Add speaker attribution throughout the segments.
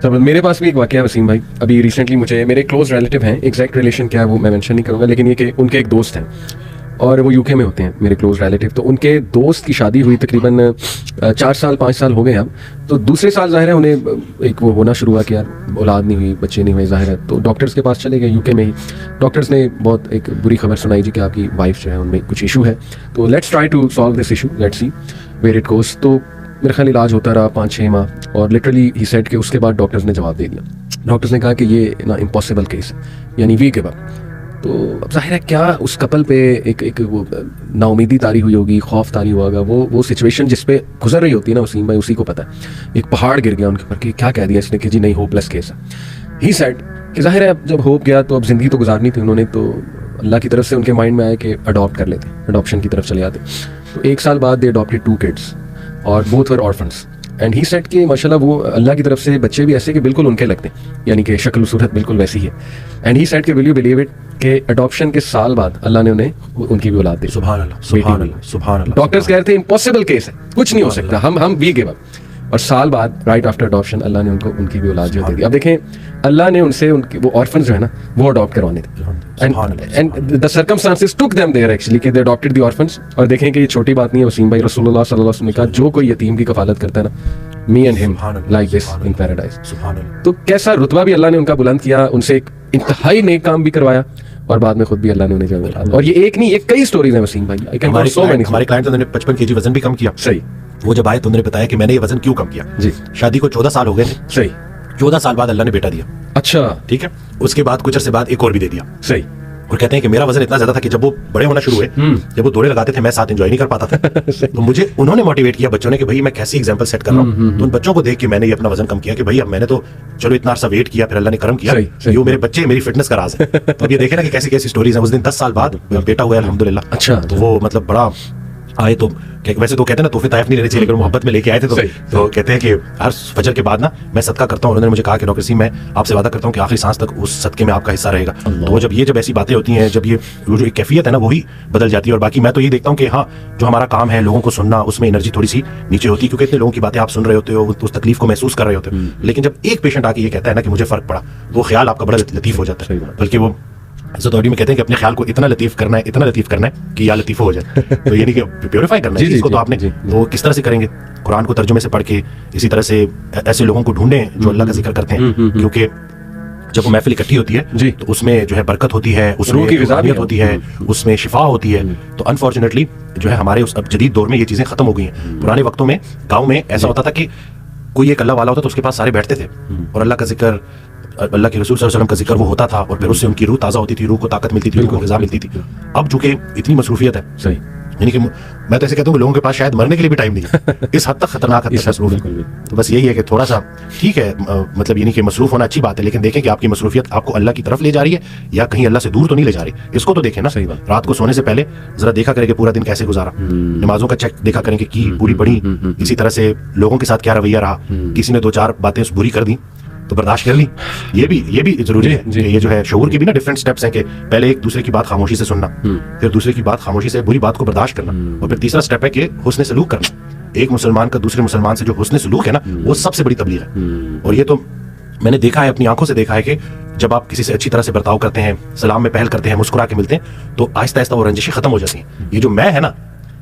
Speaker 1: तो मेरे पास भी एक वाकया है वसीम भाई। अभी रिसेंटली मुझे मेरे क्लोज रिलेटिव हैं, एग्जैक्ट रिलेशन क्या है वो मैं मेंशन नहीं करूँगा, लेकिन ये कि उनके एक दोस्त हैं और वो यूके में होते हैं मेरे क्लोज रिलेटिव। तो उनके दोस्त की शादी हुई तकरीबन 4 साल 5 साल हो गए अब। तो दूसरे साल ज़ाहिर है उन्हें एक वो होना शुरू हुआ कि यार औलाद नहीं हुई, बच्चे नहीं हुए ज़ाहिर है। तो डॉक्टर्स के पास चले गए यूके में ही। डॉक्टर्स ने बहुत एक बुरी खबर सुनाई जी कि आपकी वाइफ जो है उनमें कुछ इशू है, तो let's try to solve this issue, let's see where it goes. तो मेरे ख्याल इलाज होता रहा 5-6 माह और लिटरली ही सेड कि उसके बाद डॉक्टर्स ने जवाब दे दिया। डॉक्टर्स ने कहा कि ये ना इम्पॉसिबल केस है, यानी वी गिव अप। तो अब जाहिर है क्या उस कपल पे एक वो नाउमीदी तारी हुई होगी, खौफ तारी हुआ होगा। वो सिचुएशन जिस पे गुजर रही होती है ना वसीम भाई, उसी को पता है। एक पहाड़ गिर गया उनके ऊपर कि क्या कह दिया इसने कि जी नहीं होपलेस केस है। ही सेड कि जाहिर है अब जब होप गया तो अब ज़िंदगी तो गुजारनी थी उन्होंने, तो अल्लाह की तरफ से उनके माइंड में आया कि अडॉप्ट कर लेते, अडॉप्शन की तरफ चले आते। तो 1 साल बाद दे अडॉप्टेड 2 किड्स और both were orphans. And he said कि माशाल्लाह वो अल्लाह की तरफ से बच्चे भी ऐसे कि बिल्कुल उनके लगते हैं, यानी कि शक्ल सूरत बिल्कुल वैसी है। एंड ही सेड कि विल यू बिलीव इट कि अडॉप्शन के साल बाद अल्लाह ने उन्हें उनकी भी औलाद दी।
Speaker 2: सुभान अल्लाह, सुभान अल्लाह, सुभान अल्लाह।
Speaker 1: डॉक्टर्स कह रहे थे इम्पॉसिबल केस है, कुछ नहीं हो सकता, हम वी गिव अप। और साल बाद राइट आफ्टर अडॉप्शन अल्लाह ने उनको उनकी भी औलाद जो दे दी। अब देखें अल्लाह ने उनसे उनके वो ऑर्फन्स जो है ना वो अडॉप्ट करवाने थे। And the circumstances took them there actually कि दे अडॉप्टेड द ऑर्फन्स। और देखें कि ये छोटी बात नहीं है वसीम भाई, रसूलुल्लाह सल्लल्लाहु अलैहि वसल्लम ने कहा जो कोई यतीम की कफालत करता है ना, me and him like this in paradise. तो कैसा रुतबा भी अल्लाह ने उनका बुलंद किया, उनसे एक इंतहाई नेक काम भी करवाया और बाद में खुद भी अल्लाह ने उन्हें जन्म। और ये एक नहीं, ये कई स्टोरीज हैं वसीम भाई। I can go so many.
Speaker 2: हमारे क्लाइंट ने 55 केजी वजन भी कम किया।
Speaker 1: सही।
Speaker 2: वो जब आए तो उन्होंने बताया कि मैंने ये वजन क्यों कम किया
Speaker 1: जी।
Speaker 2: शादी को 14 साल हो गए थे।
Speaker 1: सही।
Speaker 2: 14 साल बाद अल्लाह ने बेटा दिया।
Speaker 1: अच्छा
Speaker 2: ठीक है। उसके बाद कुछ अरसे बाद एक और भी दे दिया।
Speaker 1: सही।
Speaker 2: और कहते हैं कि मेरा वजन इतना ज्यादा था कि जब वो बड़े होना शुरू हुए, जब वो दौड़े लगाते थे मैं साथ एंजॉय नहीं कर पाता था। तो मुझे उन्होंने मोटिवेट किया बच्चों ने कि भाई मैं कैसी एग्जांपल सेट कर रहा हूँ। तो उन बच्चों को देख के मैंने ये अपना वजन कम किया कि भाई अब मैंने तो चलो इतना अरसा वेट किया, फिर अल्लाह ने करम किया, ये मेरे बच्चे मेरी फिटनेस का राज है। तो अब ये देखे ना कि कैसी कैसी स्टोरीज है। उस दिन 10 साल बाद बेटा हुआ अल्हम्दुलिल्लाह।
Speaker 1: अच्छा।
Speaker 2: तो वो मतलब बड़ा आए तो वैसे तो कहते हैं ना तोहफे तायफ नहीं लेने चाहिए, लेकिन मोहब्बत में लेके आए थे। तो कहते हैं कि हर फजर के बाद ना मैं सदका करता हूँ। उन्होंने मुझे कहा कि डॉक्टर सिंह मैं आपसे वादा करता हूँ कि आखिरी सांस तक उस सदके में आपका हिस्सा रहेगा। तो जब ऐसी बातें होती हैं, जब ये जो एक कैफियत है ना वही बदल जाती है। और बाकी मैं तो ये देखता हूँ कि हाँ जो हमारा काम है लोगों को सुनना, उसमें एनर्जी थोड़ी सी नीचे होती है, क्योंकि इतने लोगों की बातें आप सुन रहे होते हो, उस तकलीफ को महसूस कर रहे होते हो। लेकिन जब एक पेशेंट आके ये कहता है ना कि मुझे फर्क पड़ा, वो ख्याल आपका बड़ा लतीफ हो जाता है। बल्कि वो ज़तौरी में कहते हैं कि अपने ख्याल को इतना लतीफ करना है कि या लतीफ़ हो जाए। तो यानी कि प्योरीफाई करना है इसको। तो आपने वो किस तरह से करेंगे? कुरान को तर्जुमे से पढ़ के, इसी तरह से ऐसे लोगों को ढूंढें जो अल्लाह का जिक्र करते हैं, क्योंकि जब वो महफिल इकट्ठी होती है तो उसमें जो है बरकत होती है, उसमें रूहानियत होती है, उसमें शिफा होती है। तो अनफॉर्चुनेटली जो है हमारे उस अब जदीद दौर में ये चीज़ें खत्म हो गई हैं। पुराने वक्तों में गाँव में ऐसा होता था कि कोई एक अल्लाह वाला होता तो उसके पास सारे बैठते थे और अल्लाह का जिक्र, अल्लाह के रसूल सल्लल्लाहु अलैहि वसल्लम का जिक्र वो होता था और फिर उससे उनकी रूह ताज़ा होती थी, रूह को ताकत मिलती थी, रूह को ग़िज़ा मिलती थी। अब चूंकि इतनी मसरूफियत है,
Speaker 1: सही,
Speaker 2: यानी कि मैं तो ऐसे कहता हूँ कि लोगों के पास शायद मरने के लिए भी टाइम नहीं है। इस हद तक खतरनाक मसरूफ है। तो बस यही है कि थोड़ा सा ठीक है, मतलब यानी कि मसरूफ होना अच्छी बात है, लेकिन देखें कि आपकी मसरूफियत आपको अल्लाह की तरफ ले जा रही है या कहीं अल्लाह से दूर तो नहीं ले जा रही। इसको तो देखें ना।
Speaker 1: सही बात।
Speaker 2: रात को सोने से पहले जरा देखा करें कि पूरा दिन कैसे गुजारा, नमाजों का चेक देखा करें कि पूरी पढ़ी, इसी तरह से लोगों के साथ क्या रवैया रहा, किसी ने 2-4 बातें बुरी कर दी तो बर्दाश्त कर ली। ये भी जरूरी है। ये जो है शऊर के भी ना डिफरेंट स्टेप्स हैं कि पहले एक दूसरे की बात खामोशी से सुनना, फिर दूसरे की बात खामोशी से बुरी बात को बर्दाश्त करना, और फिर तीसरा स्टेप है कि हुस्न सलूक करना। एक मुसलमान का दूसरे मुसलमान से जो हुस्न सलूक है ना, वो सबसे बड़ी तबलीग है। और ये तो मैंने देखा है, अपनी आंखों से देखा है कि जब आप किसी से अच्छी तरह से बर्ताव करते हैं, सलाम में पहल करते हैं, मुस्कुरा के मिलते हैं, तो आहिस्ता आहिस्ता वो रंजिशें खत्म हो जाती हैं। ये जो मैं है ना,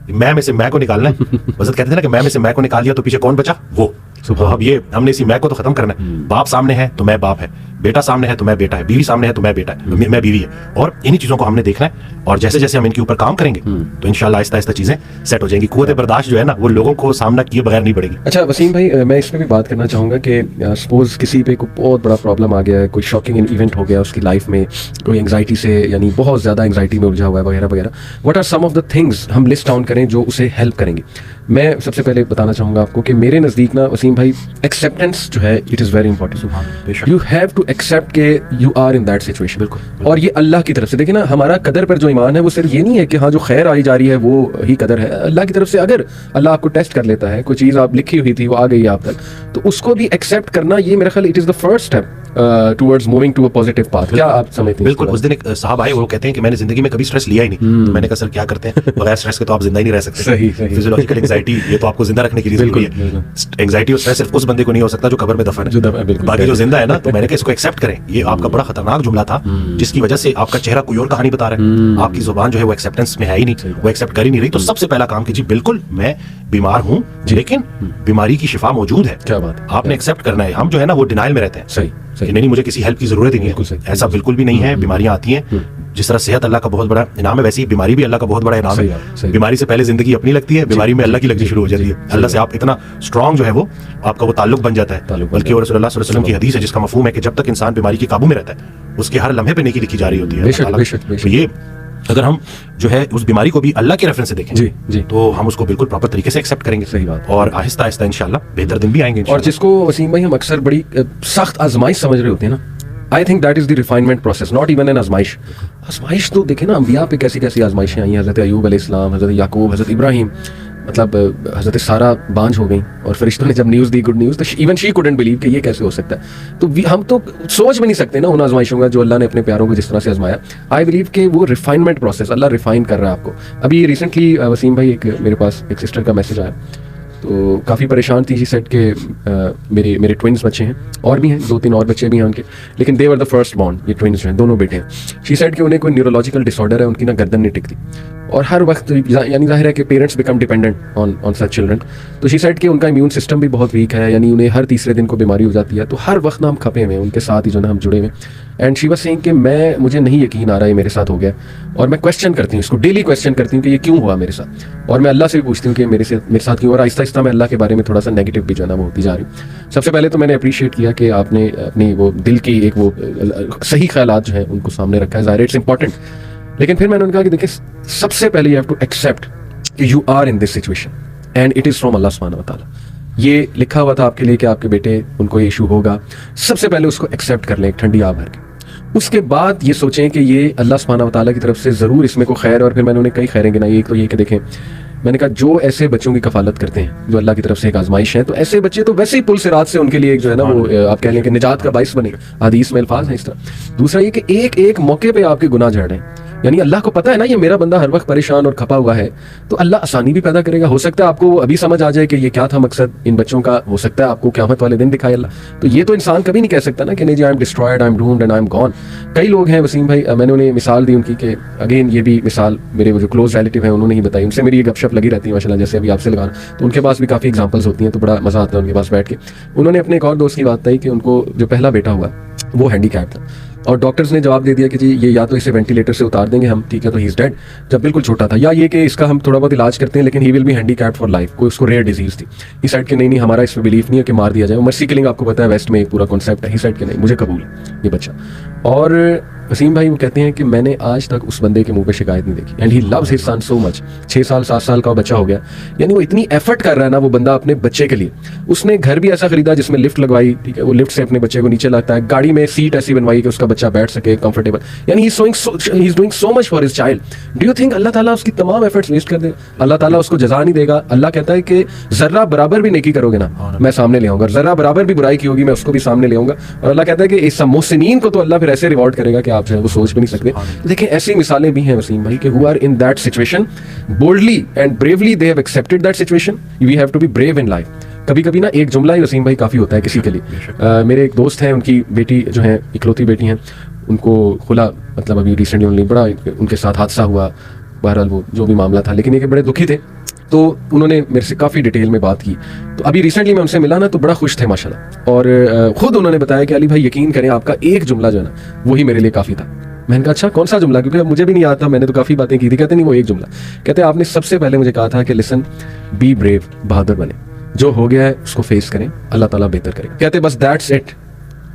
Speaker 2: मैं में से मैं को निकालना है। वज़द कहते थे ना कि मैं में से मैं को निकाल दिया तो पीछे कौन बचा? वो। तो अब ये हमने इसी मैं को तो खत्म करना है। बाप सामने है तो मैं बाप है, बेटा सामने है तो मैं बेटा है, बीवी सामने है तो मैं बेटा है, मैं बीवी है। और इन्हीं चीजों को हमने देखना है, और जैसे जैसे हम इनके ऊपर काम करेंगे तो इंशाल्लाह आहिस्ता आहिस्ता चीजें सेट हो जाएंगी। कुव्वत बर्दाश्त जो है ना, वो लोगों को सामना किए बगैर नहीं बढ़ेगी।
Speaker 1: अच्छा वसीम भाई, मैं इस पर भी बात करना चाहूँगा कि सपोज किसी पे कोई बहुत बड़ा प्रॉब्लम आ गया है, कोई शॉकिंग इवेंट हो गया उसकी लाइफ में, कोई एंग्जाइटी से यानी बहुत ज़्यादा एंग्जाइटी में उलझा हुआ है वगैरह वगैरह, what are some of the things हम लिस्ट डाउन करें जो उसे हेल्प करेंगे? मैं सबसे पहले बताना चाहूँगा आपको कि मेरे नज़दीक ना वसीम भाई, एक्सेप्टेंस जो है it is very important. You have to accept के you are in that situation. बिल्कुल। और ये अल्लाह की तरफ से, देखिए ना, हमारा कदर पर जो ईमान है वो सिर्फ ये नहीं है कि हाँ जो खैर आई जा रही है वो ही कदर है। अल्लाह की तरफ से अगर अल्लाह आपको टेस्ट कर लेता है, कोई चीज़ आप लिखी हुई थी वो आ गई आप तक, तो उसको भी एक्सेप्ट करना, ये मेरा ख्याल it is the first step towards moving to a positive path. क्या आप समझते हैं?
Speaker 2: बिल्कुल। उस दिन एक साहब आए, वो कहते हैं कि मैंने जिंदगी में कभी स्ट्रेस लिया ही नहीं। तो मैंने कहा सर क्या करते हैं? बगैर स्ट्रेस के तो आप जिंदा ही नहीं रह सकते।
Speaker 1: सही।
Speaker 2: फिजियोलॉजिकल एंजाइटी, ये तो आपको जिंदा रखने के लिए जरूरी है। एंजाइटी और स्ट्रेस सिर्फ उस बंदे को नहीं हो सकता जो कब्र में दफन है, बाकी जो जिंदा है ना। तो मैंने कहा इसको एक्सेप्ट करें। ये आपका बड़ा खतरनाक जुमला था, जिसकी वजह से आपका चेहरा कोई और कहानी बता रहा है। आपकी जुबान जो है वो एक्सेप्टेंस में है ही नहीं, वो एक्सेप्ट कर ही नहीं रही। तो सबसे पहला काम कीजिए, बिल्कुल मैं बीमार हूँ, लेकिन बीमारी की शिफा मौजूद है।
Speaker 1: क्या बात है,
Speaker 2: आपने एक्सेप्ट करना है। हम जो है ना वो डिनाइल में रहते हैं।
Speaker 1: सही।
Speaker 2: नहीं, मुझे किसी हेल्प की जरूरत ही नहीं है। ऐसा बिल्कुल भी नहीं है। बीमारियां आती हैं, जिस तरह सेहत अल्लाह का बहुत बड़ा इनाम है, वैसे ही बीमारी भी अल्लाह का बहुत बड़ा इनाम है। बीमारी से पहले जिंदगी अपनी लगती है, बीमारी में अल्लाह की लगनी शुरू हो जाती है। अल्लाह से आप इतना स्ट्रांग जो है वो आपका वो ताल्लुक बन जाता है। बल्कि रसूलुल्लाह सल्लल्लाहु अलैहि वसल्लम की हदीस है जिसका मफहूम है कि जब तक इंसान बीमारी के काबू में रहता है, उसके हर लम्हे पे नेकी लिखी जा रही होती है। तो ये अगर हम जो है उस बीमारी को भी अल्लाह के रेफरेंस से देखें
Speaker 1: जी,
Speaker 2: तो हम उसको बिल्कुल प्रॉपर तरीके से एक्सेप्ट करेंगे।
Speaker 1: सही बात।
Speaker 2: और आहिस्ता आहिस्ता इंशाल्लाह बेहतर दिन भी आएंगे।
Speaker 1: और जिसको वसीम भाई हम अक्सर बड़ी सख्त आजमाइश समझ रहे होते हैं ना, I think that is the refinement process, not even an आजमाइश। आजमाइश तो देखे ना, अंबिया पे कैसी कैसी आजमाइशें आई हैं। हज़रत अय्यूब अलैहिस्सलाम, हज़रत याकूब, हज़रत इब्राहिम, मतलब हज़रत सारा बांझ हो गई और फरिश्तों ने जब न्यूज़ दी, गुड न्यूज़, तो इवन शी कुडंट बिलीव कि ये कैसे हो सकता है। तो हम तो सोच भी नहीं सकते ना उन आजमाइशों का जो अल्लाह ने अपने प्यारों को जिस तरह से आजमाया। आई बिलीव कि वो रिफाइनमेंट प्रोसेस अल्लाह रिफाइन कर रहा है आपको। अभी रिसेंटली वसीम भाई एक मेरे पास एक सिस्टर का मैसेज आया, तो काफ़ी परेशान थी। शी सेड के मेरे ट्विन्स बच्चे हैं, और भी हैं 2-3 और बच्चे भी हैं उनके, लेकिन दे वर द फर्स्ट बॉर्न। ये ट्विन्स जो हैं, दोनों बेटे हैं। शी सेड कि उन्हें कोई न्यूरोलॉजिकल डिसऑर्डर है, उनकी ना गर्दन नहीं टिकती, और हर वक्त यानी जाहिर है कि parents become dependent on such children. तो शी सेड कि उनका इम्यून सिस्टम भी बहुत वीक है, यानी उन्हें हर तीसरे दिन को बीमारी हो जाती है। तो हर वक्त ना हम खपे हुए हैं उनके साथ ही, जो ना हम जुड़े हुए। एंड शी वाज सेइंग कि मुझे नहीं यकीन आ रहा है मेरे साथ हो गया, और मैं क्वेश्चन करती हूँ इसको, डेली क्वेश्चन करती हूँ कि ये क्यों हुआ मेरे साथ, और मैं अल्लाह से भी पूछती हूँ कि मेरे साथ क्यों। और आहिस्ता आहिस्ता मैं अल्लाह के बारे में थोड़ा सा नेगेटिव भी जो है ना वो होती जा रही हूँ। सबसे पहले तो मैंने अप्रिशिएट किया कि आपने अपनी वो दिल की एक वो सही ख्यालात जो है उनको सामने रखा है, ज़ाहिर इट्स इंपॉर्टेंट। लेकिन फिर मैंने उनका कि देखिए, सबसे पहले यू हैव टू एक्सेप्ट कि you are in this situation and it is from Allah सुब्हानहू व तआला। ये लिखा हुआ था आपके लिए कि आपके बेटे उनको ये इशू होगा। सबसे पहले उसको एक्सेप्ट कर लें, एक ठंडी आह भर के। उसके बाद ये सोचें कि ये अल्लाह सुब्हानहू व तआला की तरफ से ज़रूर इसमें को खैर। और फिर मैंने उन्हें कई खैरें गिनाई। एक तो ये कि देखें, मैंने कहा जो ऐसे बच्चों की कफालत करते हैं जो अल्लाह की तरफ से एक आजमाइश है, तो ऐसे बच्चे तो वैसे ही पुल सिरात से उनके लिए एक जो है ना वो आप कह लें कि निजात का बाइस बनेगा। हदीस में अल्फाज है इस तरह। दूसरा ये कि एक एक मौके पे आपके गुनाह झड़ रहे हैं, यानी अल्लाह को पता है ना ये मेरा बंदा हर वक्त परेशान और खपा हुआ है, तो अल्लाह आसानी भी पैदा करेगा। हो सकता है आपको अभी समझ आ जाए कि ये क्या था मकसद इन बच्चों का, हो सकता है आपको क़यामत वाले दिन दिखाए अल्लाह। तो ये तो इंसान कभी नहीं कह सकता ना कि नहीं जी I am destroyed, I am doomed and I am gone. कई लोग हैं वसीम भाई, मैंने उन्हें मिसाल दी उनकी कि अगेन ये भी मिसाल मेरे वो जो क्लोज रिलेटिव हैं उन्होंने ही बताई, उनसे मेरी ये गपशप लगी रहती है माशाल्लाह, जैसे अभी आपसे लगाना। तो उनके पास भी काफ़ी एग्जाम्पल्स होती हैं, तो बड़ा मज़ा आता है उनके पास बैठ के। उन्होंने अपने एक और दोस्त की बात बताई कि उनको जो पहला बेटा हुआ वो हैंडीकैप था, और डॉक्टर्स ने जवाब दे दिया कि जी ये या तो इसे वेंटिलेटर से उतार देंगे हम, ठीक है, तो ही इज़ डेड, जब बिल्कुल छोटा था, या ये कि इसका हम थोड़ा बहुत इलाज करते हैं लेकिन he will be handicapped for life. कोई उसको रेयर डिजीज़ थी। ही साइड के नहीं हमारा इसमें बिलीफ नहीं है कि मार दिया जाए। मर्सी किलिंग आपको पता है वेस्ट में एक पूरा कॉन्सेप्ट है। ही साइड के नहीं, मुझे कबूल है ये बच्चा। और वसीम भाई वो कहते हैं कि मैंने आज तक उस बंदे के मुंह पे शिकायत नहीं देखी, and he loves his son so much. 6 साल 7 साल का बच्चा हो गया, यानी वो इतनी एफर्ट कर रहा है ना वो बंदा अपने बच्चे के लिए। उसने घर भी ऐसा खरीदा जिसमें लिफ्ट लगवाई, ठीक है, वो लिफ्ट से अपने बच्चे को नीचे लाता है, गाड़ी में सीट ऐसी बनवाई कि उसका बच्चा बैठ सके कंफर्टेबल, यानी he is doing so much for his child. Do you think Allah ताला उसकी तमाम एफर्ट्स वेस्ट कर दे? अल्लाह ताला उसको जजा नहीं देगा। अल्लाह कहता है कि जर्रा बराबर भी नेकी करोगे ना मैं सामने ले आऊंगा, जर्रा बराबर भी बुराई की होगी मैं उसको भी सामने ले आऊंगा। और अल्लाह कहता है कि इस मोहसिनीन को तो अल्लाह फिर ऐसे रिवॉर्ड करेगा कि आप जो है वो सोच भी नहीं सकते। देखिए ऐसी मिसालें भी हैं वसीम भाई कि who are in that situation boldly and bravely they have accepted that situation. We have to be brave in life. कभी कभी ना एक जुमला ही वसीम भाई काफ़ी होता है किसी के लिए। मेरे एक दोस्त हैं, उनकी बेटी जो है इकलौती बेटी हैं, उनको खुला मतलब अभी रिसेंटली बड़ा उनके साथ हादसा हुआ, बहरहाल वो जो भी मामला था, लेकिन ये कि बड़े दुखी थे। तो उन्होंने मेरे से काफ़ी डिटेल में बात की। तो अभी रिसेंटली मैं उनसे मिला ना तो बड़ा खुश थे माशाल्लाह, और ख़ुद उन्होंने बताया कि अली भाई यकीन करें आपका एक जुमला जो है ना वही मेरे लिए काफ़ी था। मैंने कहा अच्छा कौन सा जुमला, क्योंकि मुझे भी नहीं याद था, मैंने तो काफ़ी बातें की थी। कहते नहीं वो एक जुमला, कहते आपने सबसे पहले मुझे कहा था कि लिसन बी ब्रेव, बहादुर बने, जो हो गया है उसको फेस करें, अल्लाह ताला बेहतर करेगा। कहते बस that's it,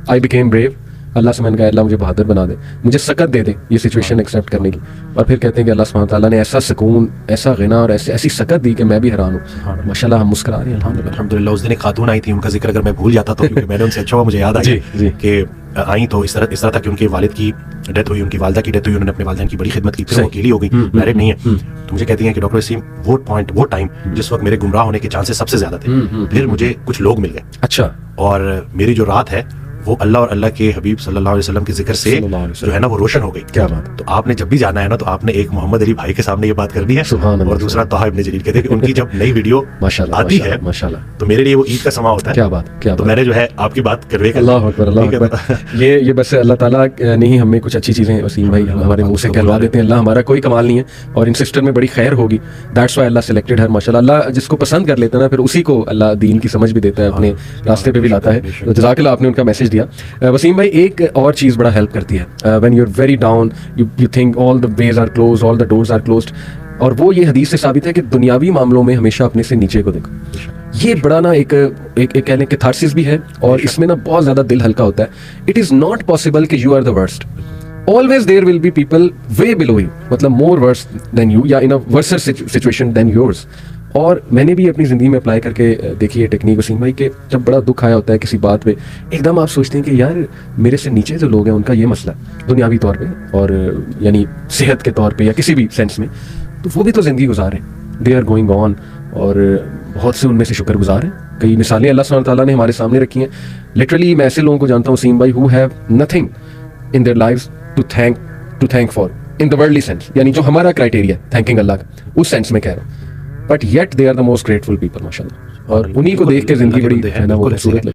Speaker 1: I became brave. Allah से मैंने कहा अल्लाह मुझे बहादुर बना दे, मुझे सकत दे दे ये सिचुएशन एक्सेप्ट करने की। और फिर कहते हैं कि अल्लाह सुब्हानहू ताला ने ऐसा सुकून, ऐसा गिना और ऐसी सकत दी कि मैं भी हैरान हूँ। माशाल्लाह हम मुस्कुरा रहे हैं
Speaker 2: अल्हम्दुलिल्लाह। उस दिन एक खातून आई थी, उनका जिक्र अगर मैं भूल जाता तो क्योंकि मैंने उनसे अच्छा हुआ मुझे याद आया कि आई तो इस तरह था कि उनके वालिद की डेथ हुई, उनकी वालदा की डेथ हुई, उन्होंने अपने वालिदैन की बड़ी खिदमत की, फिर वो अकेली हो गई, मैरिड नहीं है। तो मुझे कहती हैं कि डॉक्टर वसीम वो पॉइंट, वो टाइम जिस वक्त मेरे गुमराह होने के चांसेस सबसे ज्यादा थे, फिर मुझे कुछ लोग मिल गए।
Speaker 1: अच्छा।
Speaker 2: और मेरी जो रात है वो अल्लाह और अल्लाह के हबीब सल्लल्लाहु अलैहि वसल्लम के जिक्र से
Speaker 1: सल्लल्लाहु अलैहि
Speaker 2: जो है ना वो रोशन हो गई।
Speaker 1: क्या बात।
Speaker 2: तो आपने जब भी जाना है ना तो आपने एक मोहम्मद अली भाई के सामने ये बात करनी है,
Speaker 1: सुभान अल्लाह,
Speaker 2: और दूसरा तोहा इब्न जलील कहते हैं कि उनकी जब नई वीडियो
Speaker 1: माशाल्लाह
Speaker 2: आती है
Speaker 1: माशाल्लाह,
Speaker 2: तो मेरे लिए वो ईद का समा होता है।
Speaker 1: क्या बात, क्या
Speaker 2: तो
Speaker 1: बात।
Speaker 2: मैंने जो है आपकी बात करवे कर
Speaker 1: अल्लाह अकबर, अल्लाह अकबर। ये बस अल्लाह ताला ने ही हमें कुछ अच्छी चीज़ें वसीम भाई हमारे मुंह से कहलवा देते हैं। अल्लाह हमारा कोई कमाल नहीं है, और इन सिस्टर में बड़ी खैर होगी, दैट्स व्हाई अल्लाह सिलेक्टेड है माशाल्लाह। अल्लाह जिसको पसंद कर लेता है ना फिर उसी को अल्लाह दीन की समझ भी देता है, अपने रास्ते पे भी लाता है। तो जज़ाकल्लाह, आपने उनका मैसेज दिया। वसीम भाई एक और चीज़ बड़ा हेल्प करती है, when you are very down, you think all the ways are close, all the doors are closed, और वो ये हदीस से साबित है कि दुनियावी मामलों में हमेशा अपने से नीचे को देखो। ये बड़ा ना एक कह लें कैथारसिस भी है, और इसमें ना बहुत ज़्यादा दिल हल्का होता है। इट इज़ नॉट पॉसिबल कि you are the worst, always there will be people way below you, मतलब मोर वर्स देन यू, या in a worser situation than yours. और मैंने भी अपनी ज़िंदगी में अप्लाई करके देखी है टेक्निक वसीम भाई, कि जब बड़ा दुख आया होता है किसी बात पे, एकदम आप सोचते हैं कि यार मेरे से नीचे जो लोग हैं उनका ये मसला है दुनियावी तौर पे, और यानी सेहत के तौर पे या किसी भी सेंस में, तो वो भी तो ज़िंदगी गुजार हैं, दे आर गोइंग ऑन, और बहुत से उनमें से शुक्रगुजार हैं। कई मिसालें अल्लाह सुब्हानहू तआला ने हमारे सामने रखी हैं। लिटरली मैं ऐसे लोगों को जानता हूँ वसीम भाई, who have nothing in their lives to thank for in the worldly sense, यानी जो हमारा क्राइटेरिया थैंकिंग अल्लाह का, उस सेंस में कह रहा हूँ, but yet they are the most grateful people माशाल्लाह। और उन्हीं को देख के जिंदगी बड़ी है ना वो खूबसूरत